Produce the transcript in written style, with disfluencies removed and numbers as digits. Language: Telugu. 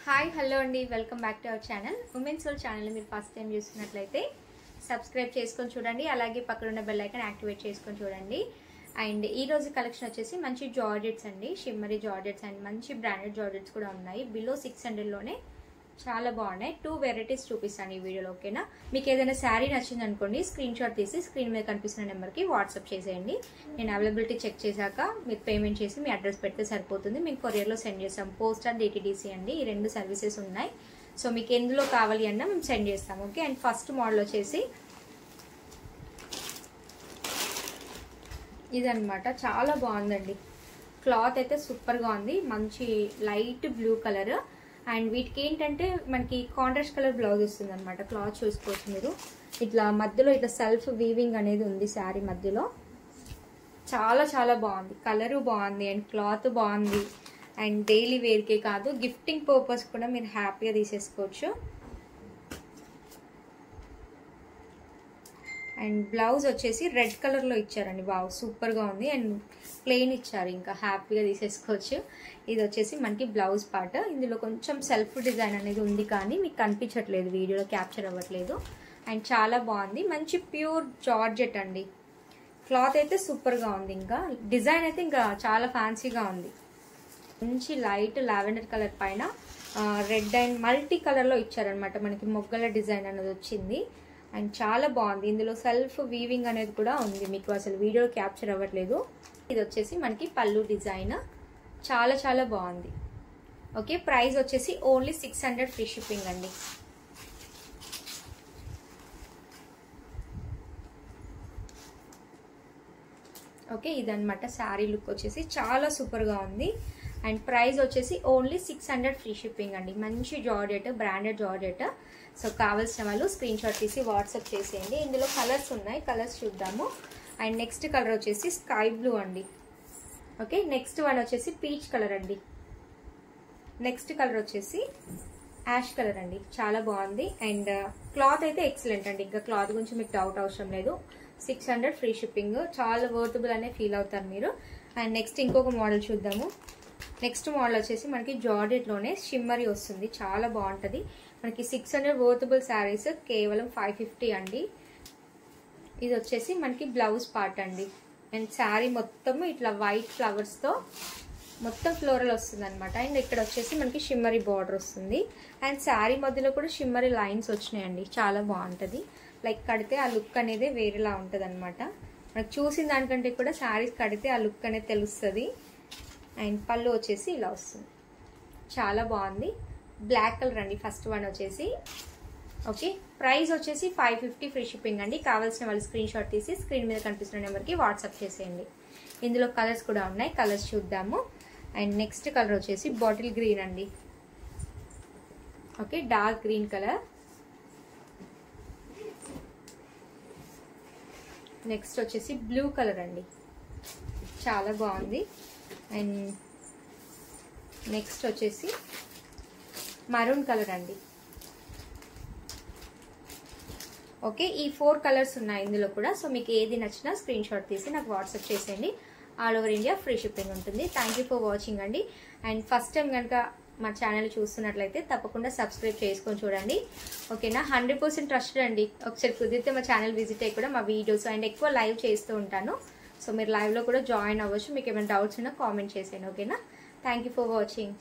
హాయ్ హలో అండి, welcome back to our channel. Women's world channel మీరు ఫస్ట్ టైం చూస్తున్నట్లయితే సబ్స్క్రైబ్ చేసుకొని చూడండి, అలాగే పక్కన ఉన్న బెల్ ఐకాన్ యాక్టివేట్ చేసుకొని చూడండి. అండ్ ఈ రోజు కలెక్షన్ వచ్చేసి మంచి జార్జెట్స్ అండి, షిమ్మరీ జార్జెట్స్ అండ్ మంచి బ్రాండెడ్ జార్జెట్స్ కూడా ఉన్నాయి. బిలో 600లోనే చాలా బాగున్నాయి. 2 వెరైటీస్ చూపిస్తాను ఈ వీడియోలో. ఓకేనా? మీకు ఏదైనా శారీ నచ్చింది అనుకోండి, స్క్రీన్ షాట్ తీసి స్క్రీన్ మీద కనిపిస్తున్న నెంబర్కి వాట్సాప్ చేసేయండి. నేను అవైలబిలిటీ చెక్ చేశాక మీరు పేమెంట్ చేసి మీ అడ్రస్ పెడితే సరిపోతుంది. మీకు కొరియర్లో సెండ్ చేస్తాం. పోస్ట్ అండ్ డిటిడిసి అండి, ఈ 2 సర్వీసెస్ ఉన్నాయి. సో మీకు ఎందులో కావాలి అన్నా మేము సెండ్ చేస్తాం. ఓకే. అండ్ ఫస్ట్ మోడల్ వచ్చేసి ఇదన్నమాట. చాలా బాగుందండి. క్లాత్ అయితే సూపర్గా ఉంది. మంచి లైట్ బ్లూ కలర్. అండ్ వీటికి ఏంటంటే మనకి కాంట్రాస్ట్ కలర్ బ్లౌజ్ వస్తుంది అనమాట. క్లాత్ చూసుకోవచ్చు మీరు. ఇట్లా మధ్యలో ఇట్లా సెల్ఫ్ వీవింగ్ అనేది ఉంది శారీ మధ్యలో. చాలా చాలా బాగుంది. కలరు బాగుంది అండ్ క్లాత్ బాగుంది. అండ్ డైలీ వేర్కే కాదు, గిఫ్టింగ్ పర్పస్ కూడా మీరు హ్యాపీగా తీసేసుకోవచ్చు. అండ్ బ్లౌజ్ వచ్చేసి రెడ్ కలర్లో ఇచ్చారండి. బాగా సూపర్గా ఉంది. అండ్ ప్లెయిన్ ఇచ్చారు, ఇంకా హ్యాపీగా తీసేసుకోవచ్చు. ఇది వచ్చేసి మనకి బ్లౌజ్ పార్ట్. ఇందులో కొంచెం సెల్ఫ్ డిజైన్ అనేది ఉంది, కానీ మీకు కనిపించట్లేదు, వీడియోలో క్యాప్చర్ అవ్వట్లేదు. అండ్ చాలా బాగుంది. మంచి ప్యూర్ జార్జెట్ అండి. క్లాత్ అయితే సూపర్గా ఉంది. ఇంకా డిజైన్ అయితే ఇంకా చాలా ఫ్యాన్సీగా ఉంది. మంచి లైట్ లావెండర్ కలర్ పైన రెడ్ అండ్ మల్టీ కలర్లో ఇచ్చారనమాట. మనకి మొగ్గల డిజైన్ అనేది వచ్చింది. అండ్ చాలా బాగుంది. ఇందులో సెల్ఫ్ వీవింగ్ అనేది కూడా ఉంది, మీకు అసలు వీడియో క్యాప్చర్ అవ్వట్లేదు. ఇది వచ్చేసి మనకి పళ్ళు డిజైన్. చాలా చాలా బాగుంది. ఓకే. ప్రైస్ వచ్చేసి ఓన్లీ 600 ఫ్రీ షిప్పింగ్ అండి. ఓకే. ఇదన్నమాట శారీ లుక్ వచ్చేసి చాలా సూపర్గా ఉంది. అండ్ ప్రైస్ వచ్చేసి ఓన్లీ 600 ఫ్రీ షిప్పింగ్ అండి. మంచి జార్జెట్, బ్రాండెడ్ జార్జెట్. సో కావాల్సిన వాళ్ళు స్క్రీన్ షాట్ తీసి వాట్సాప్ చేసేయండి. ఇందులో కలర్స్ ఉన్నాయి, కలర్స్ చూద్దాము. అండ్ నెక్స్ట్ కలర్ వచ్చేసి స్కై బ్లూ అండి. ఓకే. నెక్స్ట్ వన్ వచ్చేసి పీచ్ కలర్ అండి. నెక్స్ట్ కలర్ వచ్చేసి యాష్ కలర్ అండి. చాలా బాగుంది. అండ్ క్లాత్ అయితే ఎక్సలెంట్ అండి. ఇంకా క్లాత్ గురించి మీకు డౌట్ అవసరం లేదు. 600 ఫ్రీ షిప్పింగ్. చాలా వర్తబుల్ అనే ఫీల్ అవుతారు మీరు. అండ్ నెక్స్ట్ ఇంకొక మోడల్ చూద్దాము. నెక్స్ట్ మోడల్ వచ్చేసి మనకి జార్జెట్లోనే షిమ్మరీ వస్తుంది. చాలా బాగుంటుంది. మనకి 600 వర్తబుల్ శారీస్ కేవలం 550 అండి. ఇది వచ్చేసి మనకి బ్లౌజ్ పార్ట్ అండి. అండ్ శారీ మొత్తం ఇట్లా వైట్ ఫ్లవర్స్తో మొత్తం ఫ్లోరల్ వస్తుంది అనమాట. అండ్ ఇక్కడ వచ్చేసి మనకి షిమ్మరీ బార్డర్ వస్తుంది. అండ్ శారీ మధ్యలో కూడా షిమ్మరీ లైన్స్ వచ్చినాయండి. చాలా బాగుంటుంది. లైక్ కడితే ఆ లుక్ అనేది వేరేలా ఉంటుంది అనమాట. మనకు చూసిన దానికంటే కూడా శారీస్ కడితే ఆ లుక్ అనేది తెలుస్తుంది. అండ్ పళ్ళు వచ్చేసి ఇలా వస్తుంది. చాలా బాగుంది. బ్లాక్ కలర్ అండి ఫస్ట్ వన్ వచ్చేసి. ఓకే. ప్రైస్ వచ్చేసి 550 ఫ్రీ షిప్పింగ్ అండి. కావాల్సిన వాళ్ళు స్క్రీన్ షాట్ తీసి స్క్రీన్ మీద కనిపిస్తున్న నెంబర్కి వాట్సాప్ చేసేయండి. ఇందులో కలర్స్ కూడా ఉన్నాయి, కలర్స్ చూద్దాము. అండ్ నెక్స్ట్ కలర్ వచ్చేసి బాటిల్ గ్రీన్ అండి. Okay. Dark green colour. Next వచ్చేసి బ్లూ కలర్ అండి. చాలా బాగుంది. అండ్ నెక్స్ట్ వచ్చేసి మరూన్ కలర్ అండి. ఓకే. ఈ 4 కలర్స్ ఉన్నాయి ఇందులో కూడా. సో మీకు ఏది నచ్చినా స్క్రీన్ షాట్ తీసి నాకు వాట్సాప్ చేసేయండి. All over India free shipping ఉంటుంది. థ్యాంక్ యూ ఫర్ వాచింగ్ అండి. అండ్ ఫస్ట్ టైం కనుక మా ఛానల్ చూస్తున్నట్లయితే తప్పకుండా సబ్స్క్రైబ్ చేసుకొని చూడండి. ఓకేనా? 100% ట్రస్టెడ్ అండి. ఒకసారి కుదిరితే మా ఛానల్ విజిట్ అయ్యి కూడా మా వీడియోస్ అండ్ ఎక్కువ లైవ్ చేస్తూ ఉంటాను. సో మీరు లైవ్లో కూడా జాయిన్ అవ్వచ్చు. మీకు ఏమైనా డౌట్స్ ఉన్నా కామెంట్ చేసేయండి. ఓకేనా? Thank you for watching.